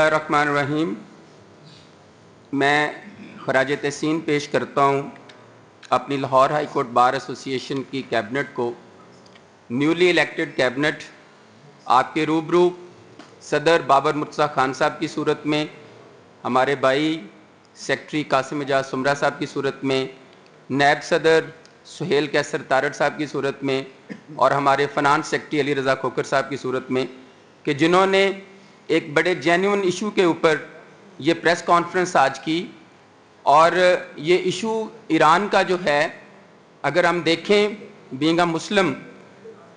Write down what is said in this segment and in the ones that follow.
الرحمن الرحیم، میں خراج تحسین پیش کرتا ہوں اپنی لاہور ہائی کورٹ بار ایسوسی ایشن کی کیبنٹ کو۔ نیولی الیکٹڈ کیبنٹ آپ کے روبرو صدر بابر مرتضیٰ خان صاحب کی صورت میں، ہمارے بھائی سیکٹری قاسم اعجاز سمرہ صاحب کی صورت میں، نائب صدر سہیل کیسر تارڑ صاحب کی صورت میں، اور ہمارے فنانس سیکٹری علی رضا کھوکھر صاحب کی صورت میں، کہ جنہوں نے ایک بڑے جینیون ایشو کے اوپر یہ پریس کانفرنس آج کی۔ اور یہ ایشو ایران کا جو ہے، اگر ہم دیکھیں بینگ اے مسلم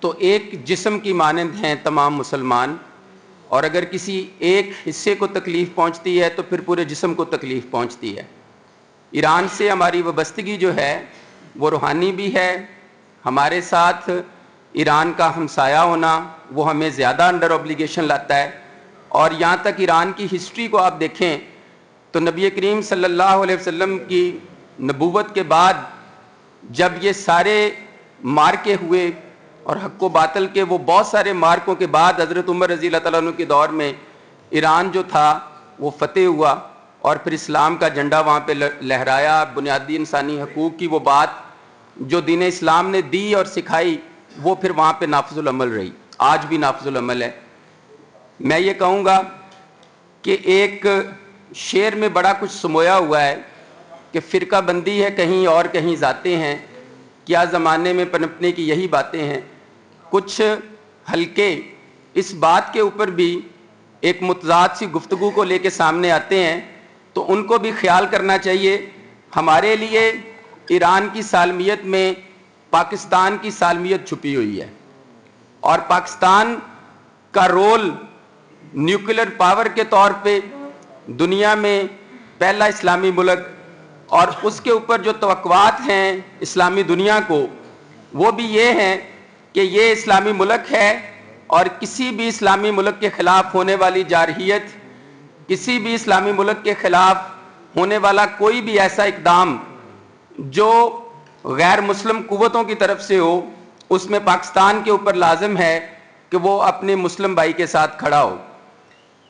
تو ایک جسم کی مانند ہیں تمام مسلمان، اور اگر کسی ایک حصے کو تکلیف پہنچتی ہے تو پھر پورے جسم کو تکلیف پہنچتی ہے۔ ایران سے ہماری وابستگی جو ہے وہ روحانی بھی ہے، ہمارے ساتھ ایران کا ہمسایہ ہونا وہ ہمیں زیادہ انڈر اوبلیگیشن لاتا ہے۔ اور یہاں تک ایران کی ہسٹری کو آپ دیکھیں تو نبی کریم صلی اللہ علیہ وسلم کی نبوت کے بعد جب یہ سارے مارکے ہوئے اور حق و باطل کے وہ بہت سارے مارکوں کے بعد حضرت عمر رضی اللہ تعالیٰ عنہ کے دور میں ایران جو تھا وہ فتح ہوا، اور پھر اسلام کا جھنڈا وہاں پہ لہرایا۔ بنیادی انسانی حقوق کی وہ بات جو دین اسلام نے دی اور سکھائی وہ پھر وہاں پہ نافذ العمل رہی، آج بھی نافذ العمل ہے۔ میں یہ کہوں گا کہ ایک شعر میں بڑا کچھ سمویا ہوا ہے کہ فرقہ بندی ہے کہیں اور کہیں ذاتیں ہیں، کیا زمانے میں پنپنے کی یہی باتیں ہیں۔ کچھ حلقے اس بات کے اوپر بھی ایک متضاد سی گفتگو کو لے کے سامنے آتے ہیں، تو ان کو بھی خیال کرنا چاہیے۔ ہمارے لیے ایران کی سالمیت میں پاکستان کی سالمیت چھپی ہوئی ہے، اور پاکستان کا رول نیوکلر پاور کے طور پہ دنیا میں پہلا اسلامی ملک، اور اس کے اوپر جو توقعات ہیں اسلامی دنیا کو وہ بھی یہ ہیں کہ یہ اسلامی ملک ہے، اور کسی بھی اسلامی ملک کے خلاف ہونے والی جارحیت، کسی بھی اسلامی ملک کے خلاف ہونے والا کوئی بھی ایسا اقدام جو غیر مسلم قوتوں کی طرف سے ہو، اس میں پاکستان کے اوپر لازم ہے کہ وہ اپنے مسلم بھائی کے ساتھ کھڑا ہو۔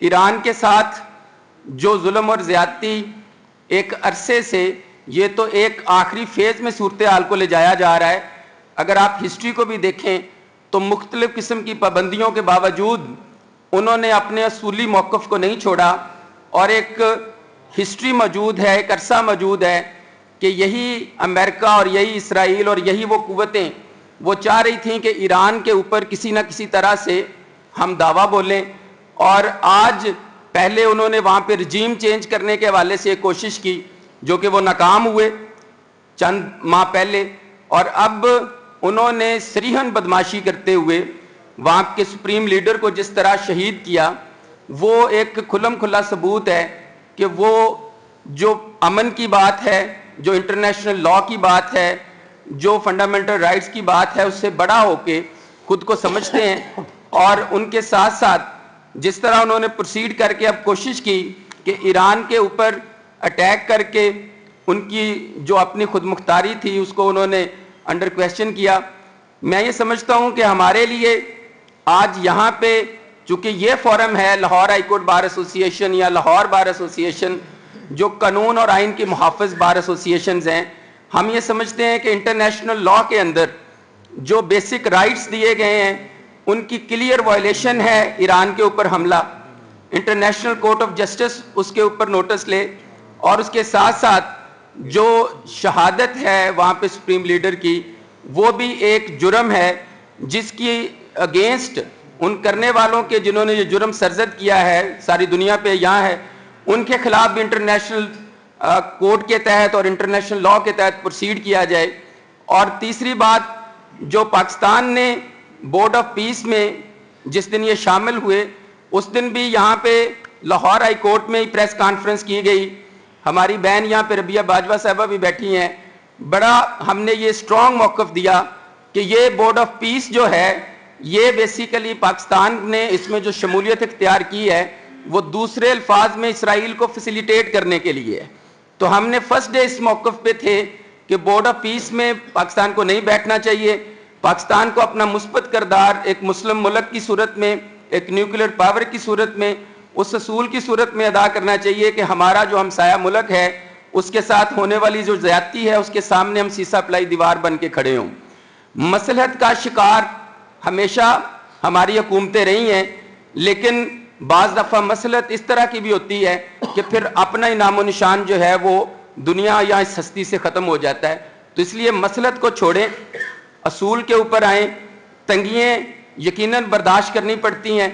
ایران کے ساتھ جو ظلم اور زیادتی ایک عرصے سے، یہ تو ایک آخری فیز میں صورتحال کو لے جایا جا رہا ہے۔ اگر آپ ہسٹری کو بھی دیکھیں تو مختلف قسم کی پابندیوں کے باوجود انہوں نے اپنے اصولی موقف کو نہیں چھوڑا، اور ایک ہسٹری موجود ہے، ایک عرصہ موجود ہے کہ یہی امریکہ اور یہی اسرائیل اور یہی وہ قوتیں وہ چاہ رہی تھیں کہ ایران کے اوپر کسی نہ کسی طرح سے ہم دعویٰ بولیں، اور آج پہلے انہوں نے وہاں پہ رجیم چینج کرنے کے حوالے سے کوشش کی جو کہ وہ ناکام ہوئے چند ماہ پہلے، اور اب انہوں نے صریحاً بدماشی کرتے ہوئے وہاں کے سپریم لیڈر کو جس طرح شہید کیا، وہ ایک کھلم کھلا ثبوت ہے کہ وہ جو امن کی بات ہے، جو انٹرنیشنل لاء کی بات ہے، جو فنڈامنٹل رائٹس کی بات ہے، اس سے بڑا ہو کے خود کو سمجھتے ہیں۔ اور ان کے ساتھ ساتھ جس طرح انہوں نے پروسیڈ کر کے اب کوشش کی کہ ایران کے اوپر اٹیک کر کے ان کی جو اپنی خود مختاری تھی اس کو انہوں نے انڈر کویسچن کیا۔ میں یہ سمجھتا ہوں کہ ہمارے لیے آج یہاں پہ چونکہ یہ فورم ہے لاہور ہائی کورٹ بار ایسوسی ایشن یا لاہور بار ایسوسی ایشن، جو قانون اور آئین کی محافظ بار ایسوسی ایشنز ہیں، ہم یہ سمجھتے ہیں کہ انٹرنیشنل لاء کے اندر جو بیسک رائٹس دیے گئے ہیں ان کی کلیئر وائلیشن ہے ایران کے اوپر حملہ۔ انٹرنیشنل کورٹ آف جسٹس اس کے اوپر نوٹس لے، اور اس کے ساتھ ساتھ جو شہادت ہے وہاں پہ سپریم لیڈر کی، وہ بھی ایک جرم ہے جس کی اگینسٹ ان کرنے والوں کے جنہوں نے یہ جرم سرزد کیا ہے ساری دنیا پہ یہاں ہے، ان کے خلاف بھی انٹرنیشنل کورٹ کے تحت اور انٹرنیشنل لاء کے تحت پروسیڈ کیا جائے۔ اور تیسری بات، جو پاکستان نے بورڈ آف پیس میں جس دن یہ شامل ہوئے اس دن بھی یہاں پہ لاہور ہائی کورٹ میں ہی پریس کانفرنس کی گئی، ہماری بہن یہاں پہ ربیہ باجوہ صاحبہ بھی بیٹھی ہیں، بڑا ہم نے یہ اسٹرانگ موقف دیا کہ یہ بورڈ آف پیس جو ہے یہ بیسیکلی پاکستان نے اس میں جو شمولیت اختیار کی ہے وہ دوسرے الفاظ میں اسرائیل کو فیسیلیٹیٹ کرنے کے لیے ہے۔ تو ہم نے فرسٹ ڈے اس موقف پہ تھے کہ بورڈ آف پیس میں پاکستان کو نہیں بیٹھنا چاہیے، پاکستان کو اپنا مثبت کردار ایک مسلم ملک کی صورت میں، ایک نیوکلیر پاور کی صورت میں اس اصول کی صورت میں ادا کرنا چاہیے کہ ہمارا جو ہمسایہ ملک ہے اس کے ساتھ ہونے والی جو زیادتی ہے اس کے سامنے ہم سیسا پلائی دیوار بن کے کھڑے ہوں. مصلحت کا شکار ہمیشہ ہماری حکومتیں رہی ہیں، لیکن بعض دفعہ مصلحت اس طرح کی بھی ہوتی ہے کہ پھر اپنا ہی نام و نشان جو ہے وہ دنیا یا اس ہستی سے ختم ہو جاتا ہے. تو اس لیے مصلحت کو چھوڑیں، اصول کے اوپر آئیں. تنگیاں یقیناً برداشت کرنی پڑتی ہیں.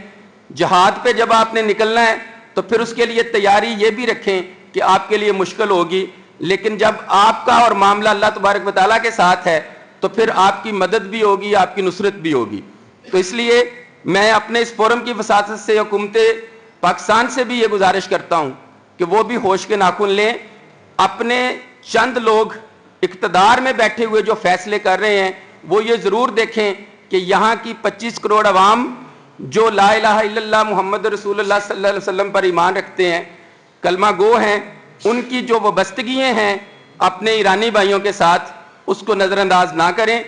جہاد پہ جب آپ نے نکلنا ہے تو پھر اس کے لیے تیاری یہ بھی رکھیں کہ آپ کے لیے مشکل ہوگی، لیکن جب آپ کا اور معاملہ اللہ تبارک و تعالیٰ کے ساتھ ہے تو پھر آپ کی مدد بھی ہوگی، آپ کی نصرت بھی ہوگی. تو اس لیے میں اپنے اس فورم کی وساطت سے حکومت پاکستان سے بھی یہ گزارش کرتا ہوں کہ وہ بھی ہوش کے ناخن لیں. اپنے چند لوگ اقتدار میں بیٹھے ہوئے جو فیصلے کر رہے ہیں وہ یہ ضرور دیکھیں کہ یہاں کی 25 کروڑ عوام جو لا الہ الا اللہ محمد رسول اللہ صلی اللہ علیہ وسلم پر ایمان رکھتے ہیں، کلمہ گو ہیں، ان کی جو وابستگیاں ہیں اپنے ایرانی بھائیوں کے ساتھ اس کو نظر انداز نہ کریں،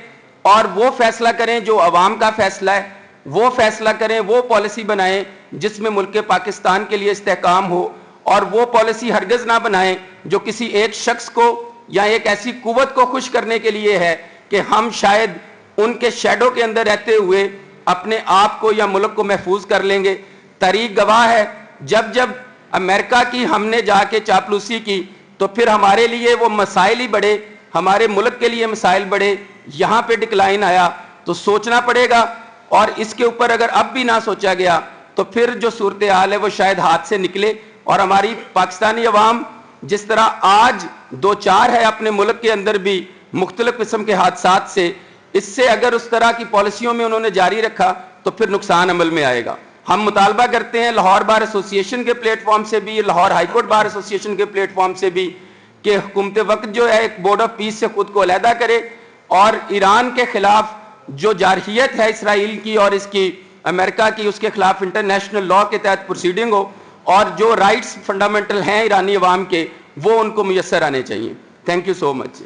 اور وہ فیصلہ کریں جو عوام کا فیصلہ ہے، وہ فیصلہ کریں، وہ پالیسی بنائیں جس میں ملک پاکستان کے لیے استحکام ہو. اور وہ پالیسی ہرگز نہ بنائیں جو کسی ایک شخص کو یا ایک ایسی قوت کو خوش کرنے کے لیے ہے کہ ہم شاید ان کے شیڈو کے اندر رہتے ہوئے اپنے آپ کو یا ملک کو محفوظ کر لیں گے. تاریخ گواہ ہے، جب امریکہ کی ہم نے جا کے چاپلوسی کی تو پھر ہمارے لیے وہ مسائل ہی بڑے، ہمارے ملک کے لیے مسائل بڑے، یہاں پہ ڈکلائن آیا. تو سوچنا پڑے گا، اور اس کے اوپر اگر اب بھی نہ سوچا گیا تو پھر جو صورتحال ہے وہ شاید ہاتھ سے نکلے. اور ہماری پاکستانی عوام جس طرح آج دو چار ہے اپنے ملک کے اندر بھی مختلف قسم کے حادثات سے، اس سے اگر اس طرح کی پالیسیوں میں انہوں نے جاری رکھا تو پھر نقصان عمل میں آئے گا. ہم مطالبہ کرتے ہیں لاہور بار ایسوسی ایشن کے پلیٹ فارم سے بھی، لاہور ہائی کورٹ بار ایسوسی ایشن کے پلیٹ فارم سے بھی، کہ حکومت وقت جو ہے ایک بورڈ آف پیس سے خود کو علیحدہ کرے اور ایران کے خلاف جو جارحیت ہے اسرائیل کی اور اس کی امریکہ کی، اس کے خلاف انٹرنیشنل لاء کے تحت پروسیڈنگ ہو، اور جو رائٹس فنڈامنٹل ہیں ایرانی عوام کے وہ ان کو میسر آنے چاہیے. Thank you so much.